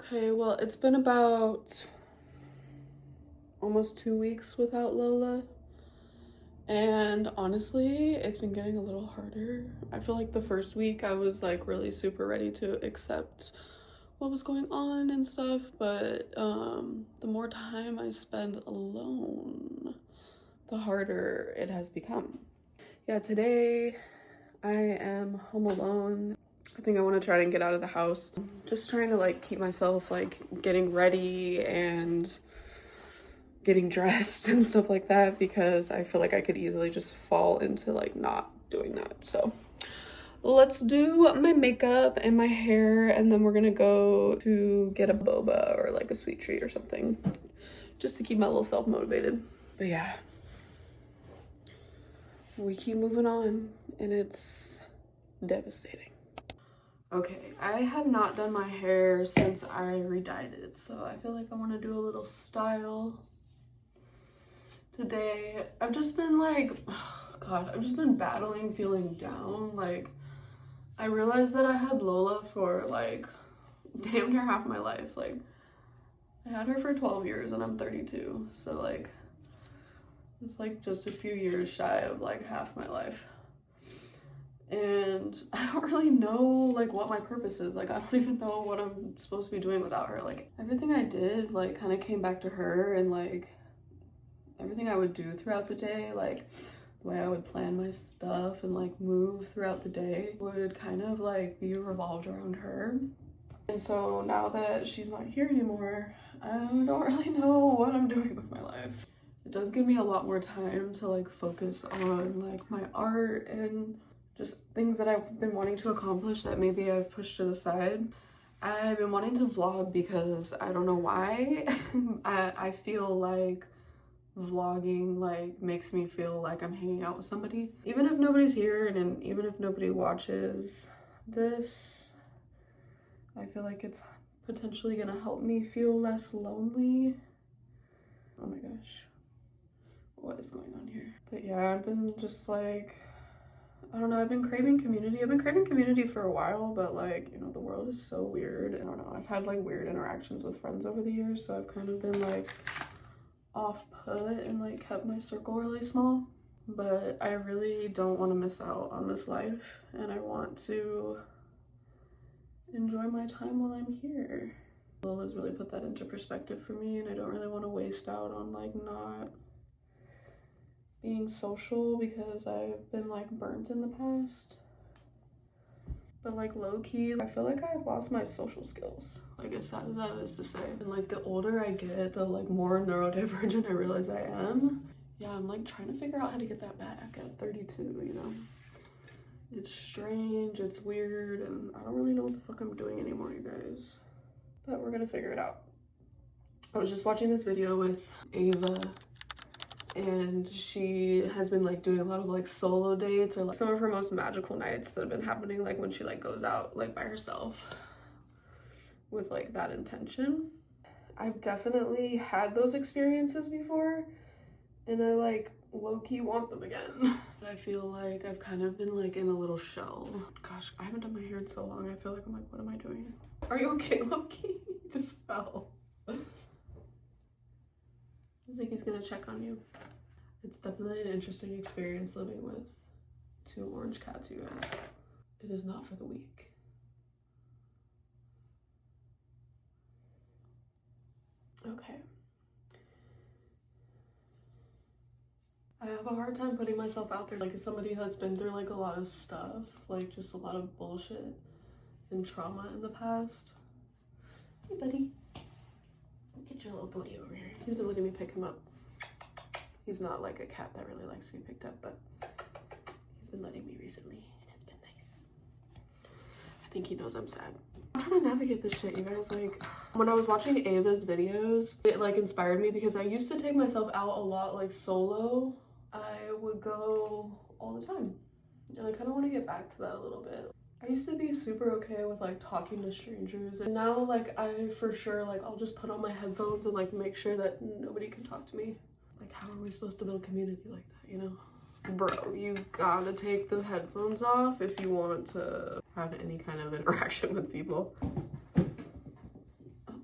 Okay, well, it's been about almost 2 weeks without Lola. And honestly, it's been getting a little harder. I feel like the first week I was like really super ready to accept what was going on and stuff, but the more time I spend alone, the harder it has become. Yeah, today I am home alone. I think I want to try and get out of the house. Just trying to like keep myself like getting ready and getting dressed and stuff like that because I feel like I could easily just fall into like not doing that. So let's do my makeup and my hair, and then we're gonna go to get a boba or like a sweet treat or something just to keep my little self motivated. But yeah, we keep moving on and it's devastating. Okay, I have not done my hair since I redyed it, so I feel like I want to do a little style today. I've just been like, oh God, I've just been battling feeling down. Like, I realized that I had Lola for like damn near half my life. Like, I had her for 12 years and I'm 32, so like, it's like just a few years shy of like half my life. And I don't really know like what my purpose is. Like, I don't even know what I'm supposed to be doing without her. Like, everything I did like kind of came back to her, and like everything I would do throughout the day, like the way I would plan my stuff and like move throughout the day would kind of like be revolved around her. And so now that she's not here anymore, I don't really know what I'm doing with my life. It does give me a lot more time to like focus on like my art and just things that I've been wanting to accomplish that maybe I've pushed to the side. I've been wanting to vlog because I don't know why. I feel like vlogging like makes me feel like I'm hanging out with somebody. Even if nobody's here and even if nobody watches this, I feel like it's potentially gonna help me feel less lonely. Oh my gosh, what is going on here? But yeah, I've been just like, I don't know, I've been craving community. I've been craving community for a while, but like, you know, the world is so weird. I don't know, I've had like weird interactions with friends over the years, so I've kind of been like off put and like kept my circle really small. But I really don't want to miss out on this life, and I want to enjoy my time while I'm here. Lola's really put that into perspective for me, and I don't really want to waste out on like not being social because I've been like burnt in the past. But like low-key, I feel like I've lost my social skills. Like, as sad as that is to say. And like the older I get, the like more neurodivergent I realize I am. Yeah, I'm like trying to figure out how to get that back at 32, you know? It's strange, it's weird, and I don't really know what the fuck I'm doing anymore, you guys. But we're gonna figure it out. I was just watching this video with Ava, and she has been like doing a lot of like solo dates or like some of her most magical nights that have been happening like when she like goes out like by herself with like that intention. I've definitely had those experiences before, and I like low-key want them again. I feel like I've kind of been like in a little shell. Gosh, I haven't done my hair in so long. I feel like I'm like, what am I doing? Are you okay, Loki? You just fell. He's like, he's gonna check on you. It's definitely an interesting experience living with two orange cats, you guys. It is not for the weak. Okay. I have a hard time putting myself out there. Like, as somebody that's been through like a lot of stuff, like just a lot of bullshit and trauma in the past. Hey, buddy. Get your little booty over here. He's been letting me pick him up. He's not like a cat that really likes to be picked up, but he's been letting me recently, and it's been nice. I think he knows I'm sad. I'm trying to navigate this shit, you guys. Like, when I was watching Ava's videos, it like inspired me because I used to take myself out a lot like solo. I would go all the time, and I kind of want to get back to that a little bit. I used to be super okay with like talking to strangers, and now like I for sure like I'll just put on my headphones and like make sure that nobody can talk to me. Like, how are we supposed to build community like that, you know? Bro, you gotta take the headphones off if you want to have any kind of interaction with people. Oh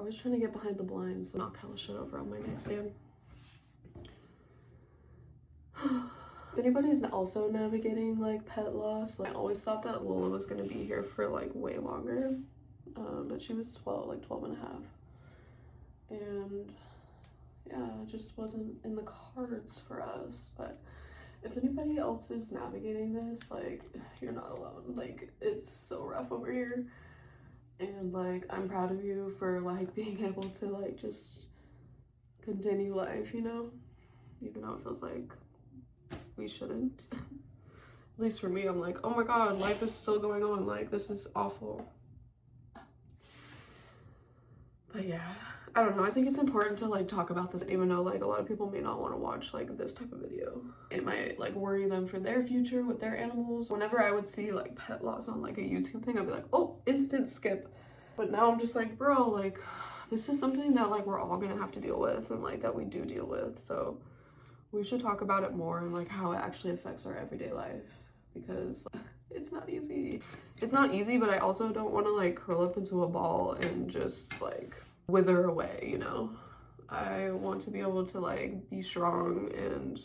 always trying to get behind the blinds and knock hella shit over on my nightstand. If anybody's also navigating like pet loss, like I always thought that Lola was gonna be here for like way longer, but she was 12 and a half, and yeah, it just wasn't in the cards for us. But if anybody else is navigating this, like, you're not alone. Like, it's so rough over here, and like I'm proud of you for like being able to like just continue life, you know, even though it feels like we shouldn't. At least for me, I'm like, oh my god, life is still going on, like this is awful. But yeah, I don't know, I think it's important to like talk about this, even though like a lot of people may not want to watch like this type of video. It might like worry them for their future with their animals. Whenever I would see like pet loss on like a YouTube thing, I'd be like, oh, instant skip. But now I'm just like, bro, like this is something that like we're all gonna have to deal with, and like that we do deal with, so we should talk about it more and like how it actually affects our everyday life, because it's not easy. It's not easy, but I also don't want to like curl up into a ball and just like wither away, you know? I want to be able to like be strong and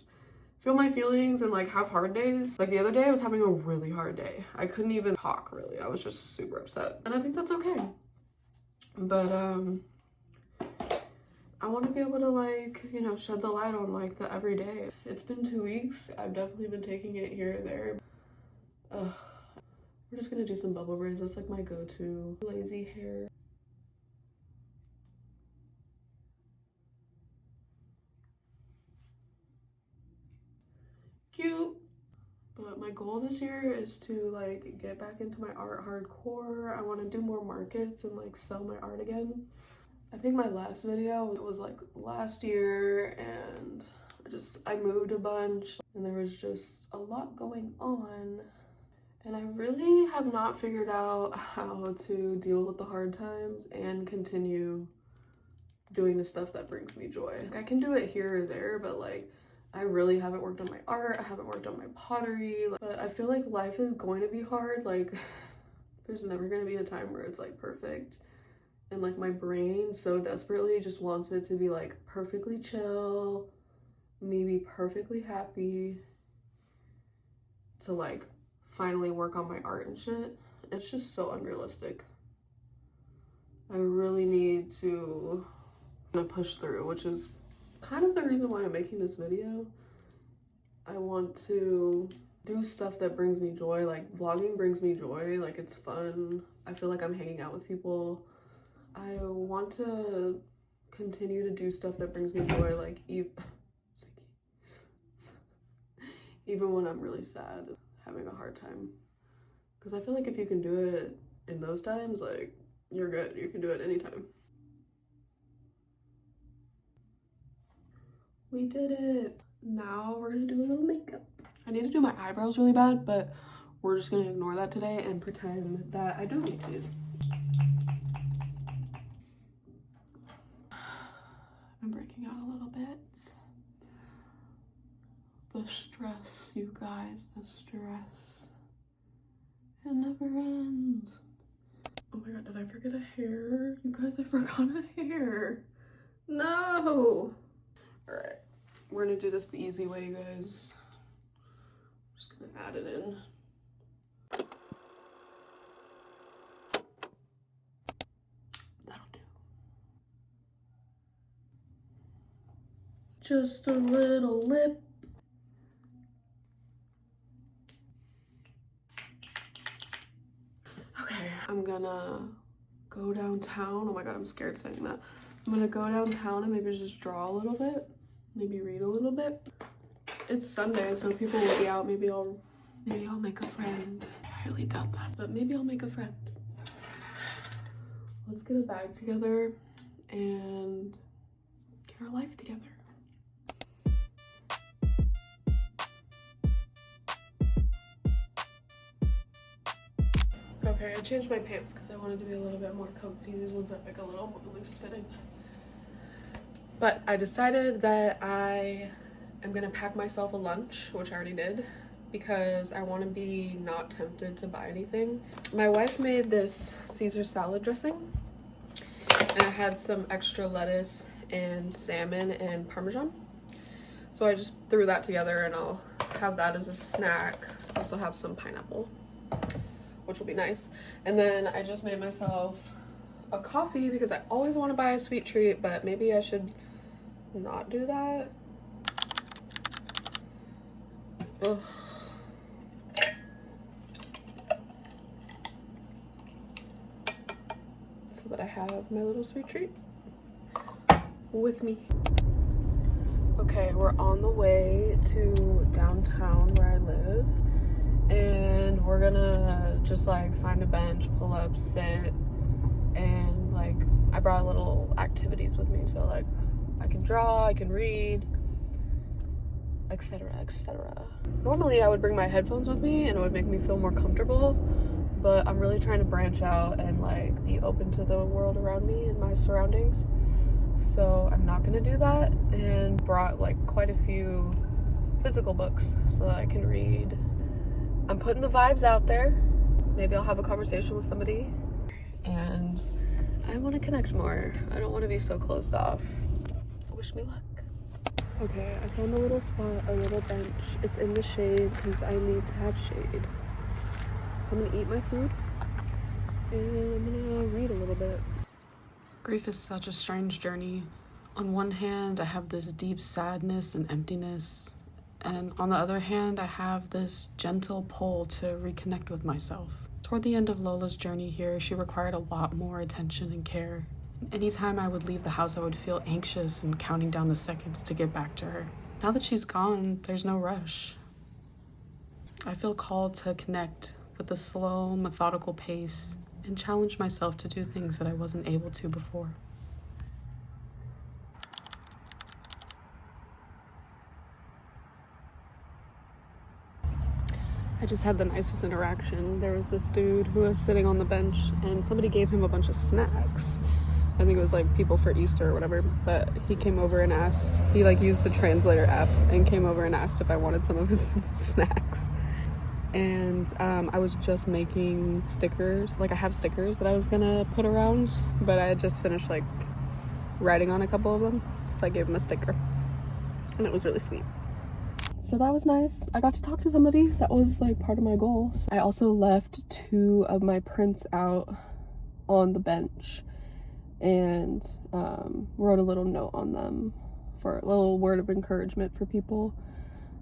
feel my feelings and like have hard days. Like the other day I was having a really hard day. I couldn't even talk really. I was just super upset, and I think that's okay. But I want to be able to like, you know, shed the light on like the everyday. It's been 2 weeks. I've definitely been taking it here and there. We're just gonna do some bubble braids. That's like my go-to lazy hair. Cute. But my goal this year is to like get back into my art hardcore. I want to do more markets and like sell my art again. I think my last video was like last year, and I moved a bunch and there was just a lot going on, and I really have not figured out how to deal with the hard times and continue doing the stuff that brings me joy. Like, I can do it here or there, but like I really haven't worked on my art. I haven't worked on my pottery, but I feel like life is going to be hard. Like there's never going to be a time where it's like perfect. And like my brain so desperately just wants it to be like perfectly chill, maybe perfectly happy, to like finally work on my art and shit. It's just so unrealistic. I really need to push through, which is kind of the reason why I'm making this video. I want to do stuff that brings me joy. Like vlogging brings me joy, like it's fun. I feel like I'm hanging out with people. I want to continue to do stuff that brings me joy, like even when I'm really sad, having a hard time. Because I feel like if you can do it in those times, like you're good. You can do it anytime. We did it. Now we're gonna do a little makeup. I need to do my eyebrows really bad, but we're just gonna ignore that today and pretend that I don't need to. I'm breaking out a little bit. The stress, you guys, the stress. It never ends. Oh my god, did I forget a hair? You guys, I forgot a hair. No! Alright, we're gonna do this the easy way, you guys. I'm just gonna add it in. Just a little lip. Okay, I'm gonna go downtown. Oh my god, I'm scared saying that. I'm gonna go downtown and maybe just draw a little bit. Maybe read a little bit. It's Sunday, so people will be out. Maybe I'll make a friend. I really doubt that, but maybe I'll make a friend. Let's get a bag together and get our life together. Okay, I changed my pants because I wanted to be a little bit more comfy. These ones are like a little more loose fitting. But I decided that I am gonna pack myself a lunch, which I already did, because I want to be not tempted to buy anything. My wife made this Caesar salad dressing, And I had some extra lettuce and salmon and Parmesan. So I just threw that together and I'll have that as a snack. Also have some pineapple, which will be nice. And then I just made myself a coffee because I always want to buy a sweet treat, but maybe I should not do that. Ugh. So that I have my little sweet treat with me. Okay, we're on the way to downtown where I live, and we're gonna just like find a bench, pull up, sit, and like I brought little activities with me, so like I can draw, I can read, etc, etc. Normally I would bring my headphones with me and it would make me feel more comfortable, but I'm really trying to branch out and like be open to the world around me and my surroundings. So I'm not gonna do that, and brought like quite a few physical books so that I can read. I'm putting the vibes out there. Maybe I'll have a conversation with somebody, and I want to connect more. I don't want to be so closed off. Wish me luck. Okay, I found a little spot, a little bench. It's in the shade because I need to have shade. So I'm gonna eat my food and I'm gonna read a little bit. Grief is such a strange journey. On one hand, I have this deep sadness and emptiness, and on the other hand, I have this gentle pull to reconnect with myself. Toward the end of Lola's journey here, she required a lot more attention and care. Anytime I would leave the house, I would feel anxious and counting down the seconds to get back to her. Now that she's gone, there's no rush. I feel called to connect with a slow, methodical pace and challenge myself to do things that I wasn't able to before. I just had the nicest interaction. There was this dude who was sitting on the bench and somebody gave him a bunch of snacks. I think it was like people for Easter or whatever, but he came over and asked, he like used the translator app and came over and asked if I wanted some of his snacks. And I was just making stickers. Like I have stickers that I was gonna put around, but I had just finished like writing on a couple of them. So I gave him a sticker and it was really sweet. So that was nice. I got to talk to somebody. That was like part of my goals. I also left 2 of my prints out on the bench and wrote a little note on them for a little word of encouragement for people.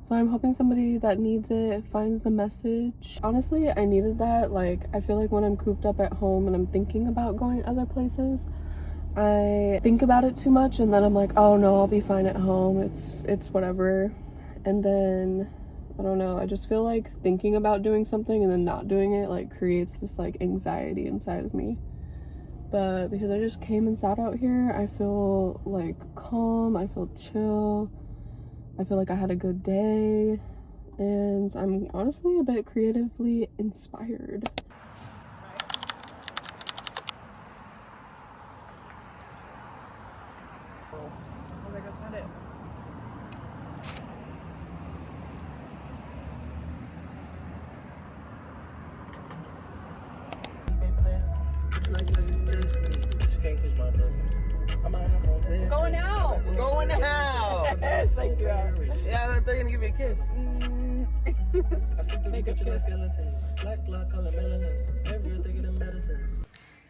So I'm hoping somebody that needs it finds the message. Honestly, I needed that. Like, I feel like when I'm cooped up at home and I'm thinking about going other places, I think about it too much and then I'm like, oh no, I'll be fine at home. It's whatever. And then, I don't know, I just feel like thinking about doing something and then not doing it like creates this like anxiety inside of me. But because I just came and sat out here, I feel like calm, I feel chill. I feel like I had a good day, and I'm honestly a bit creatively inspired. Oh, that's not it. Going out. We're going out. Yes, thank you. Yeah, I thought you were gonna give me a kiss.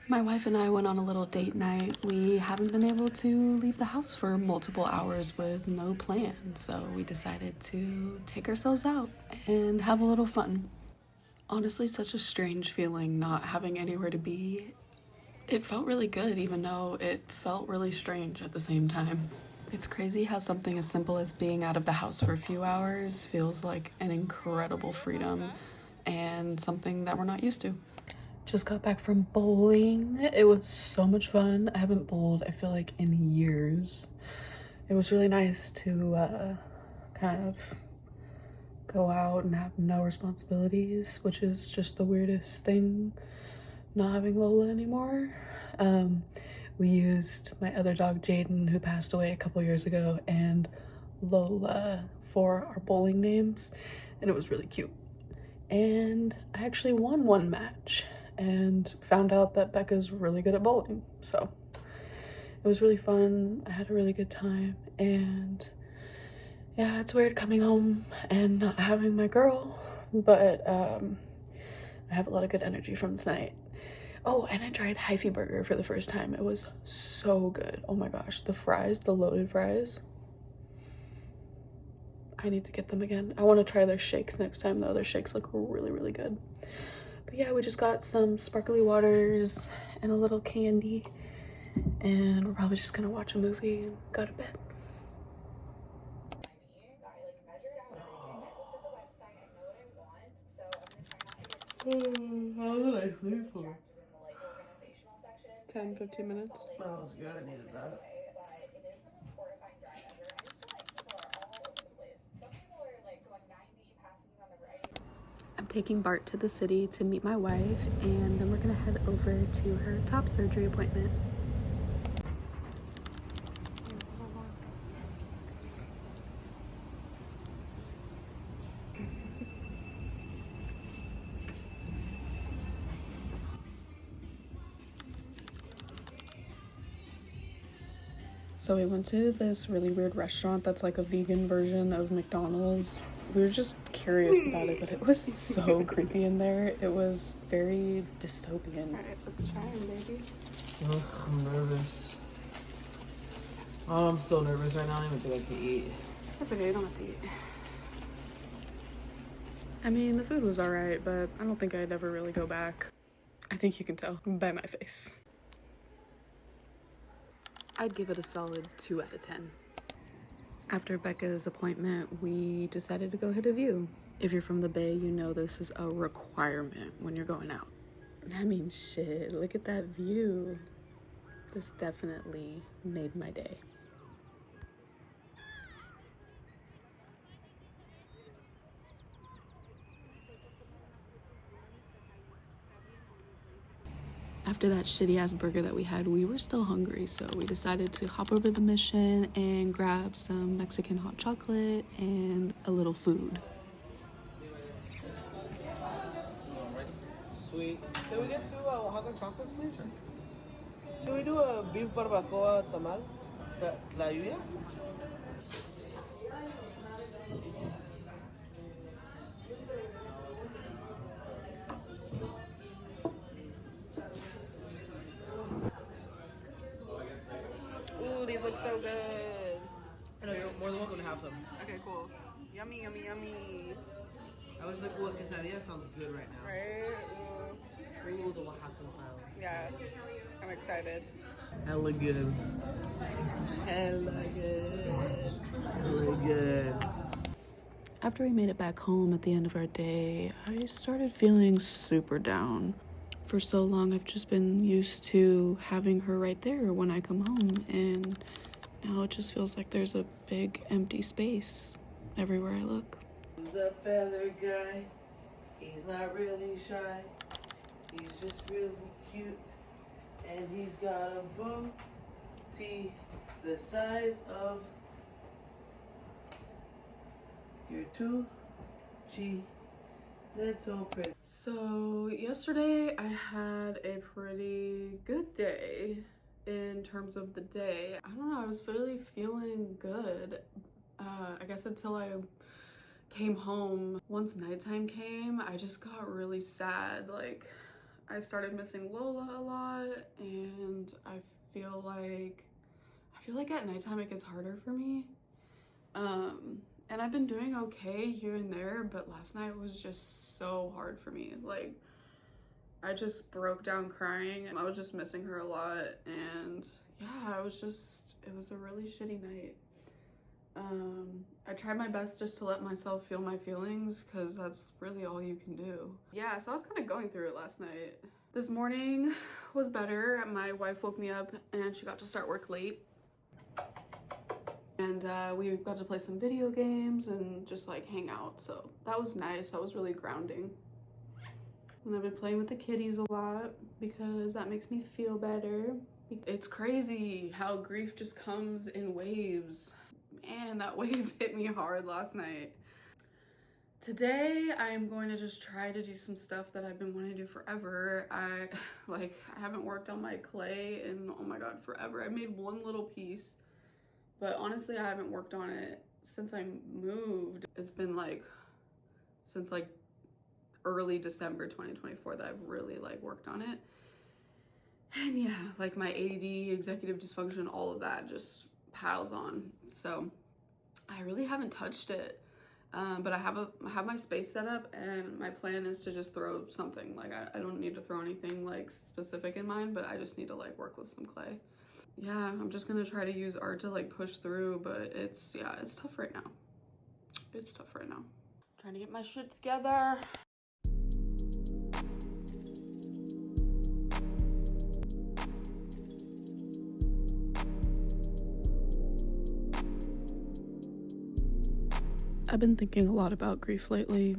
My wife and I went on a little date night. We haven't been able to leave the house for multiple hours with no plan, so we decided to take ourselves out and have a little fun. Honestly, such a strange feeling not having anywhere to be. It felt really good, even though it felt really strange at the same time. It's crazy how something as simple as being out of the house for a few hours feels like an incredible freedom and something that we're not used to. Just got back from bowling. It was so much fun. I haven't bowled, I feel like, in years. It was really nice to kind of go out and have no responsibilities, which is just the weirdest thing, not having Lola anymore. We used my other dog Jaden, who passed away a couple years ago, and Lola for our bowling names, and it was really cute. And I actually won one match and found out that Becca's really good at bowling, so It was really fun. I had a really good time, and yeah, it's weird coming home and not having my girl, but I have a lot of good energy from tonight. Oh, and I tried Hyphy Burger for the first time. It was so good. Oh my gosh, the fries, the loaded fries. I need to get them again. I want to try their shakes next time though. Their shakes look really, really good. But yeah, we just got some sparkly waters and a little candy, and we're probably just gonna watch a movie and go to bed. How did I sleep for? 10-15 minutes. That was good. I needed that. I'm taking Bart to the city to meet my wife, and then we're gonna head over to her top surgery appointment. So we went to this really weird restaurant that's like a vegan version of McDonald's. We were just curious about it, but it was so creepy in there. It was very dystopian. All right, let's try them, baby. Ugh, I'm nervous. Oh, I'm so nervous right now. I don't even think I can eat. That's okay, you don't have to eat. I mean, the food was all right, but I don't think I'd ever really go back. I think you can tell by my face. I'd give it a solid 2 out of 10. After Becca's appointment, we decided to go hit a view. If you're from the Bay, you know this is a requirement when you're going out. I mean, shit, look at that view. This definitely made my day. After that shitty ass burger that we had, we were still hungry, so we decided to hop over to the Mission and grab some Mexican hot chocolate and a little food. Sweet. Can we get 2 Oaxaca chocolates, please? Can we do a beef barbacoa tamal? La lluvia? Ooh, these look so good. I know, you're more than welcome to have them. Okay, cool. Yummy, yummy, yummy. I was like, oh, quesadilla sounds good right now. Right? Ooh, the Oaxaca style. Yeah, I'm excited. Hella good. Hella good. Hella good. After we made it back home at the end of our day, I started feeling super down. For so long, I've just been used to having her right there when I come home, and now it just feels like there's a big empty space everywhere I look. He's a feather guy. He's not really shy. He's just really cute. And he's got a booty the size of your 2G little pretty. So yesterday I had a pretty good day in terms of the day. I don't know, I was really feeling good. I guess until I came home. Once nighttime came, I just got really sad. Like, I started missing Lola a lot, and I feel like at nighttime it gets harder for me. And I've been doing okay here and there, but last night was just so hard for me. Like, I just broke down crying, and I was just missing her a lot, and yeah, it was a really shitty night. I tried my best just to let myself feel my feelings, because that's really all you can do. Yeah, so I was kind of going through it last night. This morning was better. My wife woke me up and she got to start work late. And we got to play some video games and just like hang out. So that was nice. That was really grounding. And I've been playing with the kitties a lot because that makes me feel better. It's crazy how grief just comes in waves. Man, that wave hit me hard last night. Today I'm going to just try to do some stuff that I've been wanting to do forever. I haven't worked on my clay in, oh my god, forever. I made one little piece, but honestly I haven't worked on it since I moved. It's been like since like early December 2024 that I've really like worked on it. And yeah, like my ADD, executive dysfunction, all of that just piles on. So I really haven't touched it. But I have my space set up, and my plan is to just throw something. Like I don't need to throw anything like specific in mind, but I just need to like work with some clay. Yeah, I'm just gonna try to use art to like push through, but it's tough right now. It's tough right now. Trying to get my shit together. I've been thinking a lot about grief lately.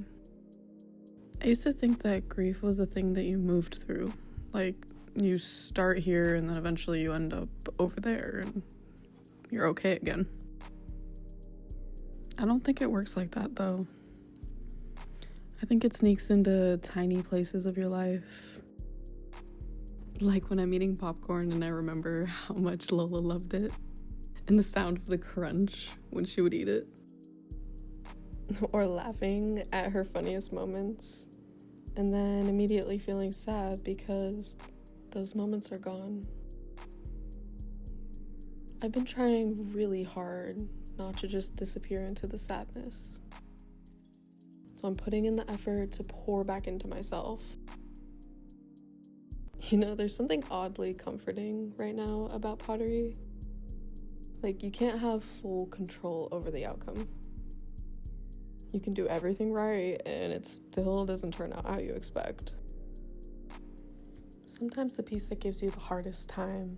I used to think that grief was a thing that you moved through. Like, you start here and then eventually you end up over there and you're okay again. I don't think it works like that, though. I think it sneaks into tiny places of your life. Like when I'm eating popcorn and I remember how much Lola loved it, and the sound of the crunch when she would eat it. Or laughing at her funniest moments, and then immediately feeling sad because those moments are gone. I've been trying really hard not to just disappear into the sadness. So I'm putting in the effort to pour back into myself. You know, there's something oddly comforting right now about pottery. Like, you can't have full control over the outcome. You can do everything right, and it still doesn't turn out how you expect. Sometimes the piece that gives you the hardest time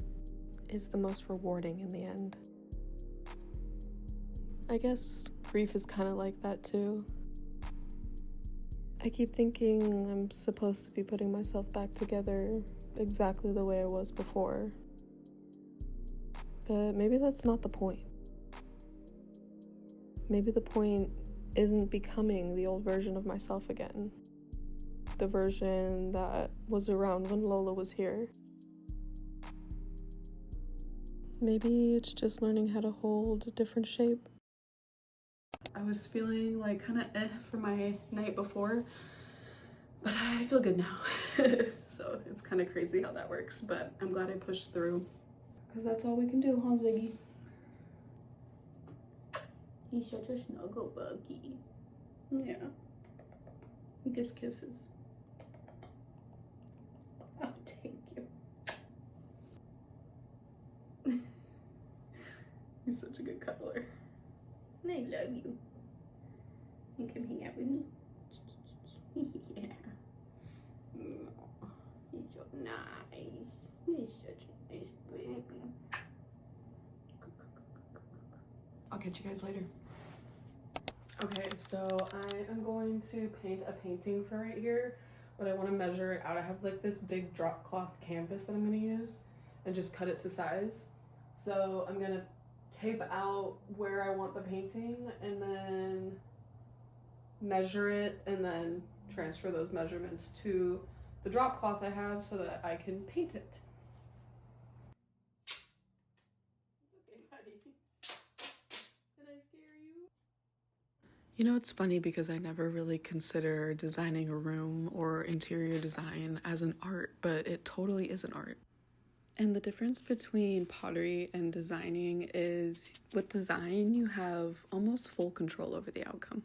is the most rewarding in the end. I guess grief is kind of like that too. I keep thinking I'm supposed to be putting myself back together exactly the way I was before. But maybe that's not the point. Maybe the point isn't becoming the old version of myself again. The version that was around when Lola was here. Maybe it's just learning how to hold a different shape. I was feeling like kind of for my night before, but I feel good now. So it's kind of crazy how that works, but I'm glad I pushed through. Because that's all we can do, huh, Ziggy? He's such a snuggle buggy. Yeah. He gives kisses. Oh, thank you. He's such a good cuddler. I love you. You come hang out with me. Yeah. Oh, he's so nice. He's such a nice baby. I'll catch you guys later. Okay, so I am going to paint a painting for right here, but I want to measure it out. I have like this big drop cloth canvas that I'm going to use and just cut it to size. So I'm going to tape out where I want the painting and then measure it and then transfer those measurements to the drop cloth I have so that I can paint it. Okay, buddy. Did I scare you? You know, it's funny because I never really consider designing a room or interior design as an art, but it totally is an art. And the difference between pottery and designing is with design, you have almost full control over the outcome.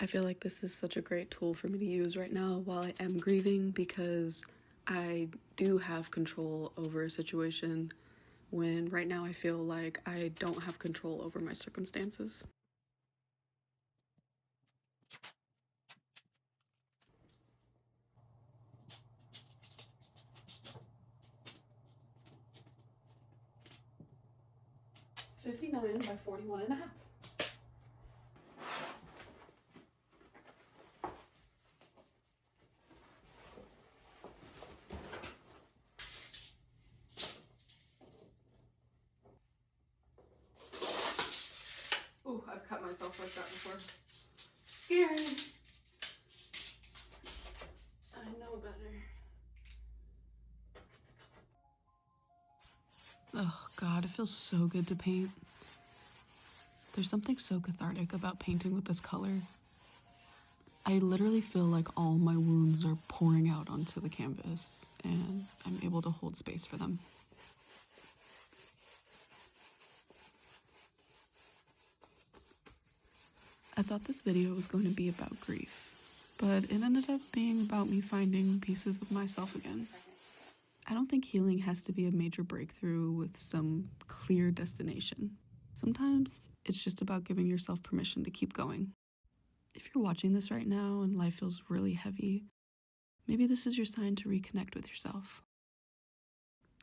I feel like this is such a great tool for me to use right now while I am grieving because I do have control over a situation when right now I feel like I don't have control over my circumstances. $59 by 41.5. Ooh, I've cut myself like that before. scary. I know better. Oh God, it feels so good to paint. There's something so cathartic about painting with this color. I literally feel like all my wounds are pouring out onto the canvas, and I'm able to hold space for them. I thought this video was going to be about grief, but it ended up being about me finding pieces of myself again. I don't think healing has to be a major breakthrough with some clear destination. Sometimes it's just about giving yourself permission to keep going. If you're watching this right now and life feels really heavy, maybe this is your sign to reconnect with yourself.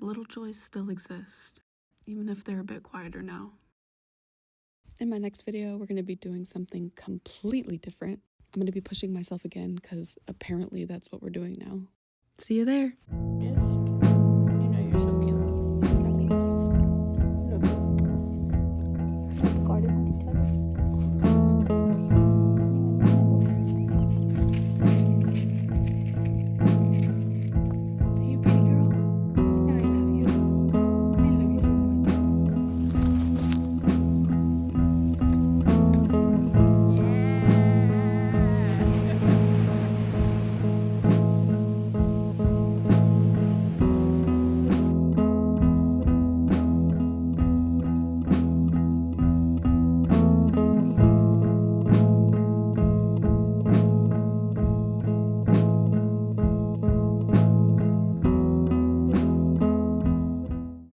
Little joys still exist, even if they're a bit quieter now. In my next video, we're going to be doing something completely different. I'm going to be pushing myself again because apparently that's what we're doing now. See you there.